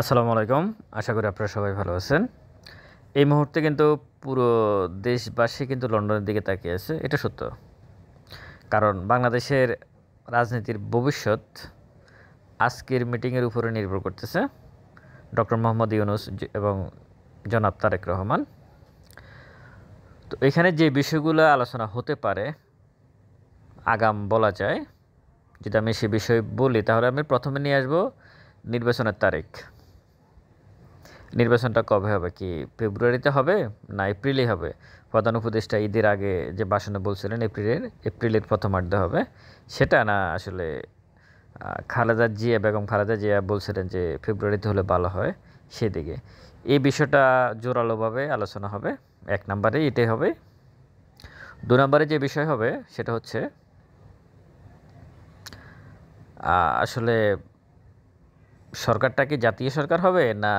আসসালামু আলাইকুম। আশা করি আপনারা সবাই ভালো আছেন। এই মুহূর্তে কিন্তু পুরো দেশবাসী কিন্তু লন্ডনের দিকে তাকিয়ে আছে। এটা সত্য। কারণ বাংলাদেশের রাজনীতির ভবিষ্যৎ আজকের মিটিংয়ের উপরে নির্ভর করতেছে। ডক্টর মোহাম্মদ ইউনূস এবং জনাব তারেক রহমান। তো এখানে যে বিষয়গুলো আলোচনা হতে পারে আগাম বলা যায়। যদি আমি সে বিষয় বলি তাহলে আমি প্রথমে নিয়ে আসব নির্বাচনের তারিখ। নির্বাচনটা কবে হবে? কি ফেব্রুয়ারিতে হবে না এপ্রিলেই হবে? প্রধান উপদেষ্টা ঈদের আগে যে ভাষণে বলছিলেন এপ্রিলের প্রথমার্ধে হবে, সেটা না আসলে বেগম খালেদা জিয়া বলছিলেন যে ফেব্রুয়ারিতে হলে ভালো হয়, সেদিকে। এই বিষয়টা জোরালোভাবে আলোচনা হবে। ১ নম্বরে এটাই হবে। ২ নম্বরে যে বিষয় হবে সেটা হচ্ছে আসলে সরকারটা কি জাতীয় সরকার হবে না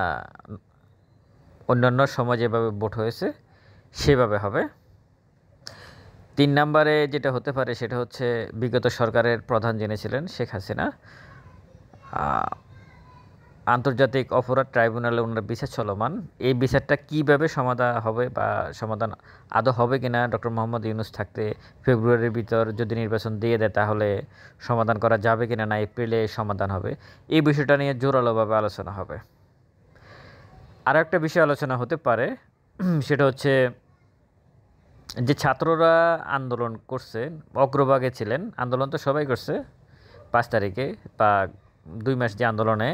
অন্যান্য সময় যেভাবে ভোট হয়েছে সেভাবে হবে। ৩ নম্বরে যেটা হতে পারে সেটা হচ্ছে বিগত সরকারের প্রধান যিনি ছিলেন শেখ হাসিনা, আন্তর্জাতিক অপরাধ ট্রাইব্যুনালে ওনার বিচার চলমান। এই বিচারটা কীভাবে সমাধান হবে বা সমাধান আদৌ হবে কিনা ডক্টর মোহাম্মদ ইউনূস থাকতে ফেব্রুয়ারির ভিতর যদি নির্বাচন দিয়ে দেয় তাহলে সমাধান করা যাবে কিনা, না এপ্রিলে সমাধান হবে, এই বিষয়টা নিয়ে জোরালোভাবে আলোচনা হবে। আরও একটা বিষয় আলোচনা হতে পারে সেটা হচ্ছে যে ছাত্ররা আন্দোলন করছে, অগ্রভাগে ছিলেন, আন্দোলন তো সবাই করছে ৫ তারিখে বা ২ মাস যে আন্দোলনে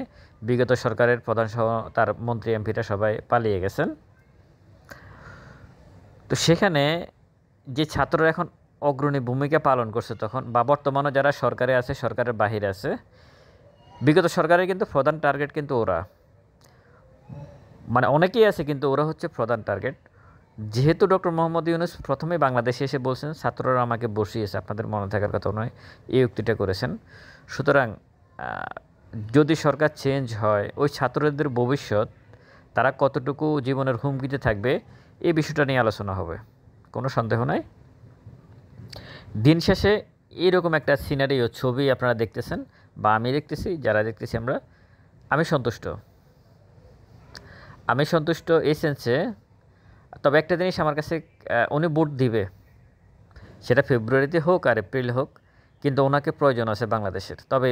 বিগত সরকারের প্রধান সহ তার মন্ত্রী এমপিরা সবাই পালিয়ে গেছেন। তো সেখানে যে ছাত্ররা এখন অগ্রণী ভূমিকা পালন করছে তখন বা বর্তমানে যারা সরকারে আছে, সরকারের বাহিরে আছে, বিগত সরকারের কিন্তু প্রধান টার্গেট কিন্তু ওরা, মানে অনেকেই আছে কিন্তু ওরা হচ্ছে প্রধান টার্গেট। যেহেতু ডক্টর মোহাম্মদ ইউনূস প্রথমে বাংলাদেশে এসে বলছেন ছাত্ররা আমাকে বসিয়েছে, আপনাদের মনে থাকার কথা নয়, এই উক্তিটা করেছেন। সুতরাং যদি সরকার চেঞ্জ হয় ওই ছাত্রদের ভবিষ্যৎ, তারা কতটুকু জীবনের হুমকিতে থাকবে, এই বিষয়টা নিয়ে আলোচনা হবে, কোনো সন্দেহ নাই। দিন শেষে এইরকম একটা সিনারিও ছবি আপনারা দেখতেছেন বা আমি দেখতেছি, যারা দেখতেছি আমরা, আমি সন্তুষ্ট এই সেন্সে। তবে একটা জিনিস আমার কাছে, উনি ভোট দিবে, সেটা ফেব্রুয়ারিতে হোক আর এপ্রিলে হোক, কিন্তু ওনাকে প্রয়োজন আছে বাংলাদেশের। তবে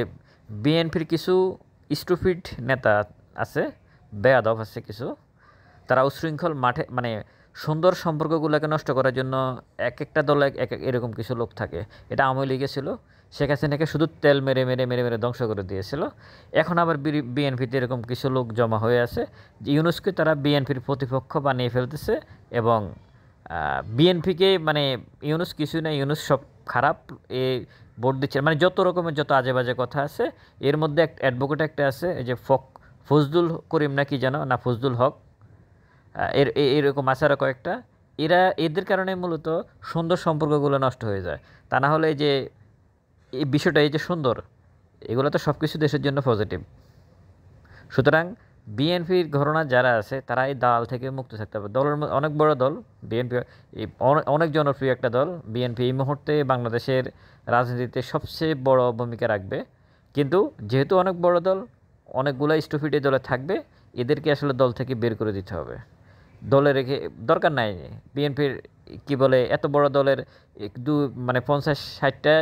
বিএনপির কিছু স্টুপিড নেতা আছে, বেয়াদব আছে কিছু, তারা উশৃঙ্খল মাঠে মানে সুন্দর সম্পর্কগুলোকে নষ্ট করার জন্য একটা দলে এরকম কিছু লোক থাকে। এটা আওয়ামী লীগে ছিল, শেখ হাসিনাকে শুধু তেল মেরে মেরে মেরে মেরে ধ্বংস করে দিয়েছিল। এখন আবার বিএনপিতে এরকম কিছু লোক জমা হয়ে আছে যে ইউনূসকে তারা বিএনপির প্রতিপক্ষ বানিয়ে ফেলতেছে এবং বিএনপিকে মানে ইউনূস কিছুই না, ইউনূস সব খারাপ, এ ভোট দিচ্ছে, মানে যত রকমের যত আজে বাজে কথা আছে। এর মধ্যে একটা অ্যাডভোকেট একটা আছে, এই যে ফজলুল করিম না কি যেন, না ফজলুল হক, এরকম আছে আরও কয়েকটা। এদের কারণে মূলত সুন্দর সম্পর্কগুলো নষ্ট হয়ে যায়। তা না হলে এই যে এই বিষয়টা, এই যে সুন্দর, এগুলো তো সব কিছু দেশের জন্য পজিটিভ। সুতরাং বিএনপির ঘটনা যারা আছে তারা এই দালাল থেকে মুক্ত থাকতে হবে। দলের অনেক বড় দল বিএনপি, অনেক জনপ্রিয় একটা দল বিএনপি। এই মুহূর্তে বাংলাদেশের রাজনীতিতে সবচেয়ে বড় ভূমিকা রাখবে। কিন্তু যেহেতু অনেক বড় দল, অনেকগুলো স্টুপিড এই দলে থাকবে, এদেরকে আসলে দল থেকে বের করে দিতে হবে। দলে রেখে দরকার নাই। বিএনপির কি বলে, এত বড় দলের মানে ৫০-৬০টা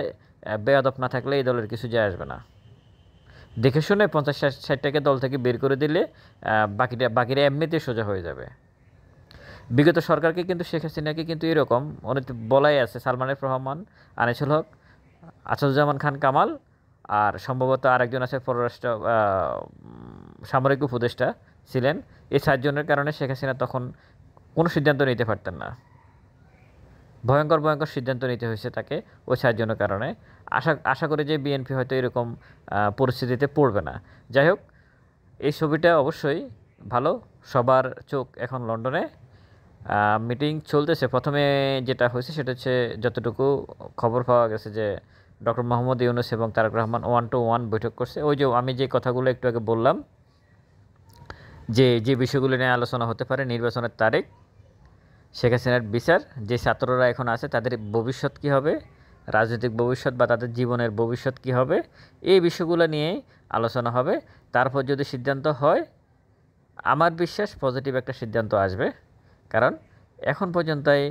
বেয়াদব না থাকলে এই দলের কিছু যায় আসবে না। দেখে শুনে ৫০-৬০টাকে দল থেকে বের করে দিলে বাকিরা এমনিতেই সোজা হয়ে যাবে। বিগত সরকারকে কিন্তু শেখ হাসিনাকে কিন্তু এরকম অনেক বলাই আছে, সালমান এফ রহমান, আনিসুল হক, আসাদুজ্জামান খান কামাল, আর সম্ভবত আরেকজন আছে পররাষ্ট্র সামরিক উপদেষ্টা ছিলেন। এই ৪ জনের কারণে শেখ হাসিনা তখন কোনো সিদ্ধান্ত নিতে পারতেন না। ভয়ঙ্কর ভয়ঙ্কর সিদ্ধান্ত নিতে হয়েছে তাকে ওই ৪ জনের কারণে। আশা করি যে বিএনপি হয়তো এরকম পরিস্থিতিতে পড়বে না। যাই হোক, এই ছবিটা অবশ্যই ভালো। সবার চোখ এখন লন্ডনে। মিটিং চলতেছে। প্রথমে যেটা হয়েছে সেটা হচ্ছে, যতটুকু খবর পাওয়া গেছে যে ডক্টর মোহাম্মদ ইউনূস এবং তারেক রহমান 1-to-1 বৈঠক করছে। ওই যে আমি যে কথাগুলো একটু আগে বললাম, যে বিষয়গুলো নিয়ে আলোচনা হতে পারে, নির্বাচনের তারিখ, শেখ হাসিনার বিচার, যে ছাত্ররা এখন আছে তাদের ভবিষ্যৎ কী হবে, রাজনৈতিক ভবিষ্যৎ বা তাদের জীবনের ভবিষ্যৎ কী হবে, এই বিষয়গুলো নিয়ে আলোচনা হবে। তারপর যদি সিদ্ধান্ত হয় আমার বিশ্বাস পজিটিভ একটা সিদ্ধান্ত আসবে, কারণ এখন পর্যন্তই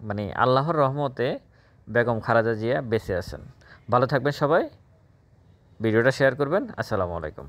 মানে আল্লাহর রহমতে বেগম খালেদা জিয়া বেঁচে আছেন। ভালো থাকবেন সবাই, ভিডিওটা শেয়ার করবেন। আসসালামু আলাইকুম।